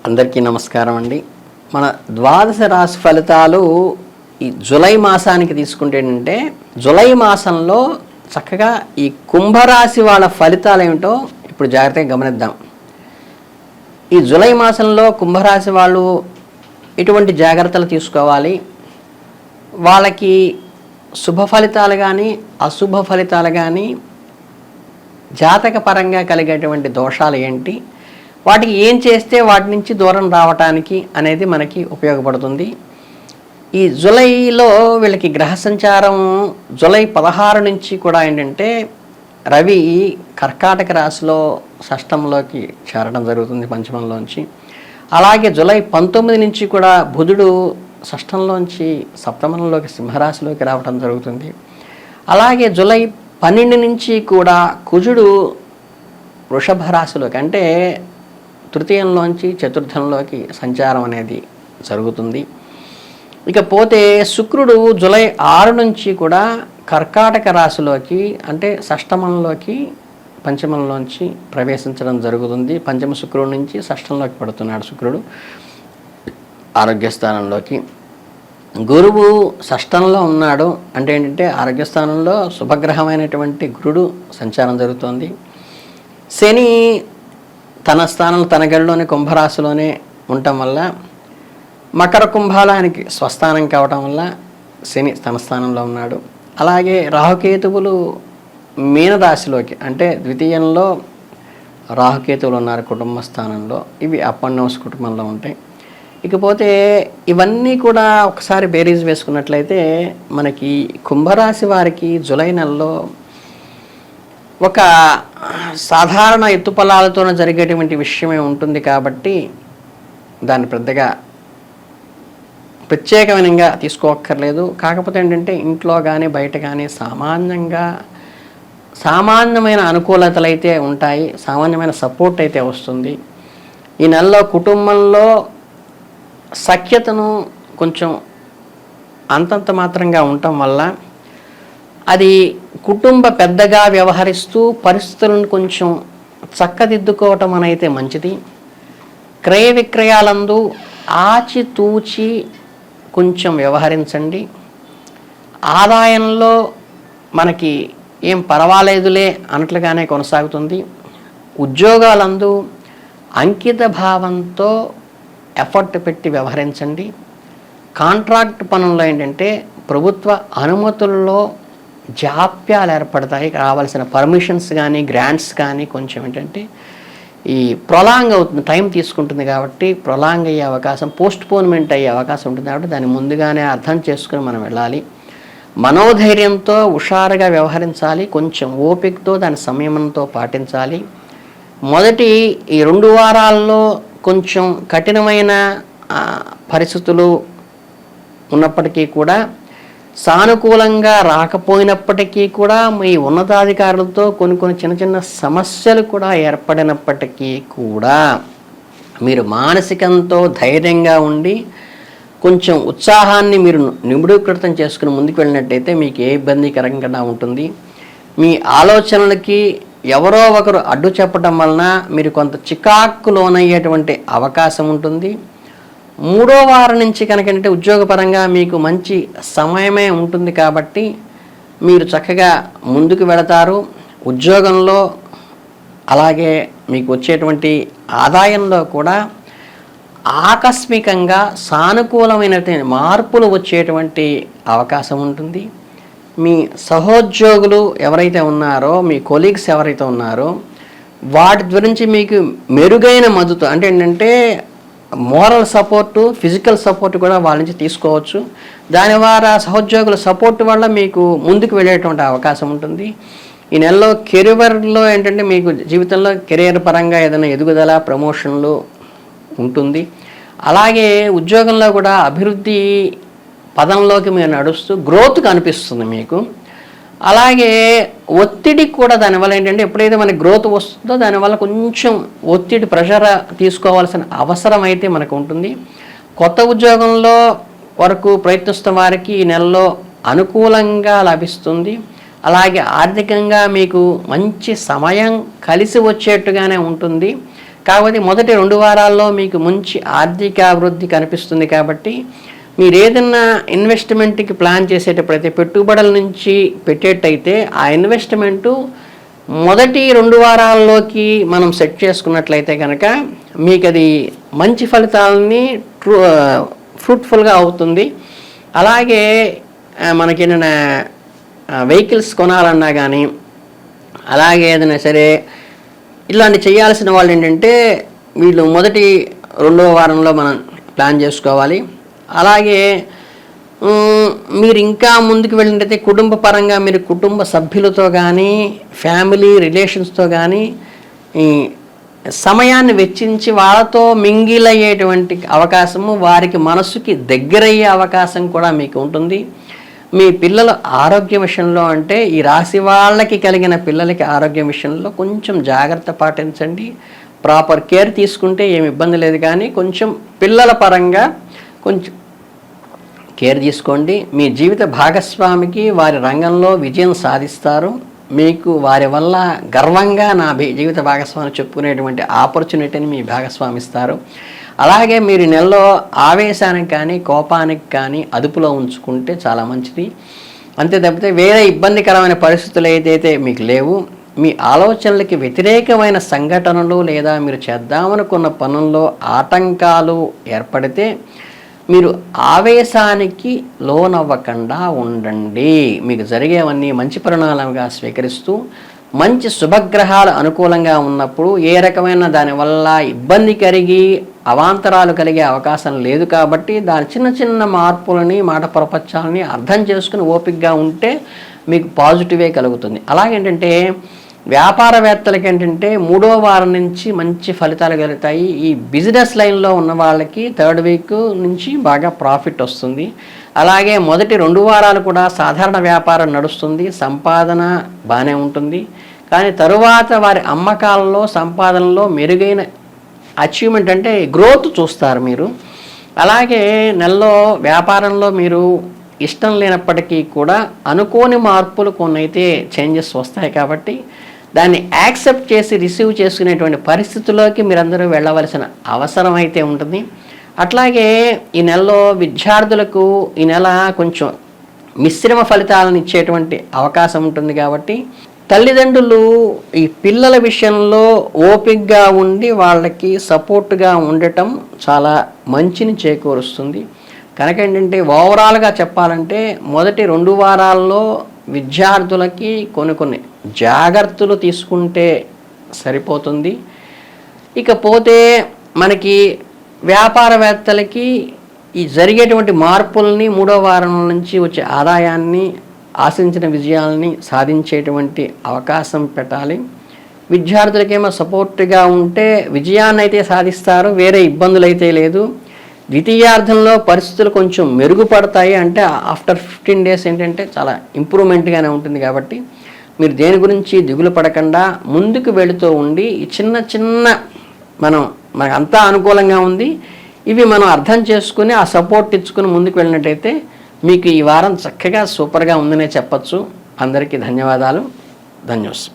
అందరికీ నమస్కారం అండి. మన ద్వాదశ రాశి ఫలితాలు ఈ జూలై మాసానికి తీసుకుంటే ఏంటంటే, జూలై మాసంలో చక్కగా ఈ కుంభరాశి వాళ్ళ ఫలితాలు ఏమిటో ఇప్పుడు జాగ్రత్తగా గమనిద్దాం. ఈ జూలై మాసంలో కుంభరాశి వాళ్ళు ఎటువంటి జాగ్రత్తలు తీసుకోవాలి, వాళ్ళకి శుభ ఫలితాలు కానీ అశుభ ఫలితాలు కానీ జాతకపరంగా కలిగేటువంటి దోషాలు ఏంటి, వాటికి ఏం చేస్తే వాటి నుంచి దూరం రావటానికి అనేది మనకి ఉపయోగపడుతుంది. ఈ జూలైలో వీళ్ళకి గ్రహ సంచారం జూలై 16 నుంచి కూడా ఏంటంటే రవి కర్కాటక రాశిలో షష్టంలోకి చేరడం జరుగుతుంది పంచమంలోంచి. అలాగే జూలై 19 నుంచి కూడా బుధుడు షష్టంలోంచి సప్తమంలోకి సింహరాశిలోకి రావడం జరుగుతుంది. అలాగే జూలై 12 నుంచి కూడా కుజుడు వృషభ రాశిలోకి అంటే తృతీయంలోంచి చతుర్థంలోకి సంచారం అనేది జరుగుతుంది. ఇకపోతే శుక్రుడు జూలై 6 నుంచి కూడా కర్కాటక రాశిలోకి అంటే షష్టమంలోకి పంచమంలోంచి ప్రవేశించడం జరుగుతుంది. పంచమ శుక్రుడి నుంచి షష్టంలోకి పడుతున్నాడు శుక్రుడు ఆరోగ్యస్థానంలోకి. గురువు షష్టంలో ఉన్నాడు అంటే ఏంటంటే ఆరోగ్యస్థానంలో శుభగ్రహమైనటువంటి గురుడు సంచారం జరుగుతోంది. శని తన స్థానంలో తన గడిలోనే కుంభరాశిలోనే ఉండటం వల్ల మకర కుంభాలానికి స్వస్థానం కావటం వల్ల శని తన స్థానంలో ఉన్నాడు. అలాగే రాహుకేతువులు మీనరాశిలోకి అంటే ద్వితీయంలో రాహుకేతువులు ఉన్నారు కుటుంబ స్థానంలో. ఇవి అప్ అండ్ డౌన్స్ కుటుంబంలో ఉంటాయి. ఇకపోతే ఇవన్నీ కూడా ఒకసారి బేరీజ్ వేసుకున్నట్లయితే మనకి కుంభరాశి వారికి జూలై నెలలో ఒక సాధారణ ఎత్తుపల్లాలతో జరిగేటువంటి విషయమే ఉంటుంది కాబట్టి దాన్ని పెద్దగా ప్రత్యేకమైనగా తీసుకోక్కర్లేదు. కాకపోతే ఏంటంటే ఇంట్లో కానీ బయట కానీ సామాన్యమైన అనుకూలతలు అయితే ఉంటాయి, సామాన్యమైన సపోర్ట్ అయితే వస్తుంది. ఈ నెలలో కుటుంబంలో సఖ్యతను కొంచెం అంతంత మాత్రంగా ఉండటం వల్ల అది కుటుంబ పెద్దగా వ్యవహరిస్తూ పరిస్థితులను కొంచెం చక్కదిద్దుకోవటం అనేది మంచిది. క్రయ విక్రయాలందు ఆచితూచి కొంచెం వ్యవహరించండి. ఆదాయంలో మనకి ఏం పర్వాలేదులే అన్నట్లుగానే కొనసాగుతుంది. ఉద్యోగాలందు అంకిత భావంతో ఎఫర్ట్ పెట్టి వ్యవహరించండి. కాంట్రాక్ట్ పనుల్లో ఏంటంటే ప్రభుత్వ అనుమతుల్లో జాప్యాలు ఏర్పడతాయి. కావాల్సిన పర్మిషన్స్ కానీ గ్రాంట్స్ కానీ కొంచెం ఏంటంటే ఈ ప్రొలాంగ్ అవుతుంది, టైం తీసుకుంటుంది కాబట్టి ప్రొలాంగ్ అయ్యే అవకాశం, పోస్ట్పోన్మెంట్ అయ్యే అవకాశం ఉంటుంది. కాబట్టి దాన్ని ముందుగానే అర్థం చేసుకుని మనం వెళ్ళాలి. మనోధైర్యంతో హుషారుగా వ్యవహరించాలి. కొంచెం ఓపికతో దాని సంయమనంతో పాటించాలి. మొదటి ఈ 2 వారాల్లో కొంచెం కఠినమైన పరిస్థితులు ఉన్నప్పటికీ కూడా సానుకూలంగా రాకపోయినప్పటికీ కూడా మీ ఉన్నతాధికారులతో కొన్ని చిన్న చిన్న సమస్యలు కూడా ఏర్పడినప్పటికీ కూడా మీరు మానసికంతో ధైర్యంగా ఉండి కొంచెం ఉత్సాహాన్ని మీరు నిబిడీకృతం చేసుకుని ముందుకు వెళ్ళినట్టయితే మీకు ఏ ఇబ్బందికరంగా ఉంటుంది. మీ ఆలోచనలకి ఎవరో ఒకరు అడ్డు చెప్పడం వలన మీరు కొంత చికాకు లోనయ్యేటువంటి అవకాశం ఉంటుంది. 3వ వారం నుంచి కనుక అంటే ఉద్యోగపరంగా మీకు మంచి సమయమే ఉంటుంది కాబట్టి మీరు చక్కగా ముందుకు వెళతారు. ఉద్యోగంలో అలాగే మీకు వచ్చేటువంటి ఆదాయంలో కూడా ఆకస్మికంగా సానుకూలమైనటువంటి మార్పులు వచ్చేటువంటి అవకాశం ఉంటుంది. మీ సహోద్యోగులు ఎవరైతే ఉన్నారో, మీ కొలీగ్స్ ఎవరైతే ఉన్నారో వాటి గురించి మీకు మెరుగైన మద్దతు అంటే ఏంటంటే మోరల్ సపోర్టు, ఫిజికల్ సపోర్ట్ కూడా వాళ్ళ నుంచి తీసుకోవచ్చు. దాని ద్వారా సహోద్యోగుల సపోర్ట్ వల్ల మీకు ముందుకు వెళ్ళేటువంటి అవకాశం ఉంటుంది. ఈ నెలలో కెరియర్లో ఏంటంటే మీకు జీవితంలో కెరియర్ పరంగా ఏదైనా ఎదుగుదల, ప్రమోషన్లు ఉంటుంది. అలాగే ఉద్యోగంలో కూడా అభివృద్ధి పదంలోకి మీరు నడుస్తూ గ్రోత్ కనిపిస్తుంది మీకు. అలాగే ఒత్తిడి కూడా దానివల్ల ఏంటంటే ఎప్పుడైతే మనకి గ్రోత్ వస్తుందో దానివల్ల కొంచెం ఒత్తిడి ప్రెషర్ తీసుకోవాల్సిన అవసరం అయితే మనకు ఉంటుంది. కొత్త ఉద్యోగంలో వరకు ప్రయత్నిస్తున్న వారికి ఈ నెలలో అనుకూలంగా లభిస్తుంది. అలాగే ఆర్థికంగా మీకు మంచి సమయం కలిసి వచ్చేట్టుగానే ఉంటుంది. కాకపోతే మొదటి 2 వారాల్లో మీకు మంచి ఆర్థిక అభివృద్ధి కనిపిస్తుంది. కాబట్టి మీరు ఏదన్నా ఇన్వెస్ట్మెంట్కి ప్లాన్ చేసేటప్పుడైతే పెట్టుబడుల నుంచి పెట్టేటైతే ఆ ఇన్వెస్ట్మెంటు మొదటి 2 వారాల్లోకి మనం సెట్ చేసుకున్నట్లయితే కనుక మీకు అది మంచి ఫలితాలని ఫ్రూట్ఫుల్గా అవుతుంది. అలాగే మనకి ఏదైనా వెహికల్స్ కొనాలన్నా కానీ, అలాగే ఏదైనా సరే ఇలాంటి చేయాల్సిన వాళ్ళు ఏంటంటే వీళ్ళు మొదటి 2వ వారంలో మనం ప్లాన్ చేసుకోవాలి. అలాగే మీరు ఇంకా ముందుకు వెళ్ళినట్టయితే కుటుంబ పరంగా మీరు కుటుంబ సభ్యులతో కానీ ఫ్యామిలీ రిలేషన్స్తో కానీ సమయాన్ని వెచ్చించి వాళ్ళతో మింగిల్ అయ్యేటువంటి అవకాశము, వారికి మనసుకి దగ్గరయ్యే అవకాశం కూడా మీకు ఉంటుంది. మీ పిల్లల ఆరోగ్య విషయంలో అంటే ఈ రాశి వాళ్ళకి కలిగిన పిల్లలకి ఆరోగ్యం విషయంలో కొంచెం జాగ్రత్త పాటించండి. ప్రాపర్ కేర్ తీసుకుంటే ఏమి ఇబ్బంది లేదు, కానీ కొంచెం పిల్లల పరంగా కొంచెం కేర్ తీసుకోండి. మీ జీవిత భాగస్వామికి వారి రంగంలో విజయం సాధిస్తారు. మీకు వారి వల్ల గర్వంగా నా జీవిత భాగస్వామి చెప్పుకునేటువంటి ఆపర్చునిటీని మీ భాగస్వామి ఇస్తారు. అలాగే మీరు నెలలో ఆవేశానికి కానీ కోపానికి కానీ అదుపులో ఉంచుకుంటే చాలా మంచిది. అంతే తప్పితే వేరే ఇబ్బందికరమైన పరిస్థితులు ఏదైతే మీకు లేవు. మీ ఆలోచనలకి వ్యతిరేకమైన సంఘటనలు లేదా మీరు చేద్దామనుకున్న పనుల్లో ఆటంకాలు ఏర్పడితే మీరు ఆవేశానికి లోనవ్వకుండా ఉండండి. మీకు జరిగేవన్నీ మంచి పరిణామాలుగా స్వీకరిస్తూ మంచి శుభగ్రహాలు అనుకూలంగా ఉన్నప్పుడు ఏ రకమైన దానివల్ల ఇబ్బంది కలిగి అవాంతరాలు కలిగే అవకాశం లేదు. కాబట్టి దాని చిన్న చిన్న మార్పులని మాట ప్రపంచాలని అర్థం చేసుకుని ఓపికగా ఉంటే మీకు పాజిటివే కలుగుతుంది. అలాగేంటంటే వ్యాపారవేత్తలకి ఏంటంటే 3వ వారం నుంచి మంచి ఫలితాలు కలుగుతాయి. ఈ బిజినెస్ లైన్లో ఉన్న వాళ్ళకి 3rd వీక్ నుంచి బాగా ప్రాఫిట్ వస్తుంది. అలాగే మొదటి 2 వారాలు కూడా సాధారణ వ్యాపారం నడుస్తుంది, సంపాదన బాగానే ఉంటుంది. కానీ తరువాత వారి అమ్మకాలలో సంపాదనలో మెరుగైన అచీవ్మెంట్ అంటే గ్రోత్ చూస్తారు మీరు. అలాగే నెలలో వ్యాపారంలో మీరు ఇష్టం లేనప్పటికీ కూడా అనుకోని మార్పులు కొన్నైతే చేంజెస్ వస్తాయి. కాబట్టి దాన్ని యాక్సెప్ట్ చేసి రిసీవ్ చేసుకునేటువంటి పరిస్థితుల్లోకి మీరందరూ వెళ్ళవలసిన అవసరం అయితే ఉంటుంది. అట్లాగే ఈ నెలలో విద్యార్థులకు ఈ నెల కొంచెం మిశ్రమ ఫలితాలను ఇచ్చేటువంటి అవకాశం ఉంటుంది. కాబట్టి తల్లిదండ్రులు ఈ పిల్లల విషయంలో ఓపికగా ఉండి వాళ్ళకి సపోర్ట్గా ఉండటం చాలా మంచిని చేకూరుస్తుంది. కనుక ఏంటంటే ఓవరాల్గా చెప్పాలంటే మొదటి 2 వారాల్లో విద్యార్థులకి కొన్ని జాగ్రత్తలు తీసుకుంటే సరిపోతుంది. ఇకపోతే మనకి వ్యాపారవేత్తలకి ఈ జరిగేటువంటి మార్పుల్ని 3వ వారం నుంచి వచ్చే ఆదాయాన్ని ఆశించిన విజయాల్ని సాధించేటువంటి అవకాశం పెట్టాలి. విద్యార్థులకేమో సపోర్ట్గా ఉంటే విజయాన్ని అయితే సాధిస్తారు, వేరే ఇబ్బందులు అయితే లేదు. ద్వితీయార్థంలో పరిస్థితులు కొంచెం మెరుగుపడతాయి. అంటే ఆఫ్టర్ 15 డేస్ ఏంటంటే చాలా ఇంప్రూవ్మెంట్గానే ఉంటుంది. కాబట్టి మీరు దేని గురించి దిగులు పడకుండా ముందుకు వెళుతూ ఉండి ఈ చిన్న మనకు అంతా అనుకూలంగా ఉంది, ఇవి మనం అర్థం చేసుకుని ఆ సపోర్ట్ ఇచ్చుకుని ముందుకు వెళ్ళినట్టయితే మీకు ఈ వారం చక్కగా సూపర్గా ఉందనే చెప్పచ్చు. అందరికీ ధన్యవాదాలు. ధన్యోస్.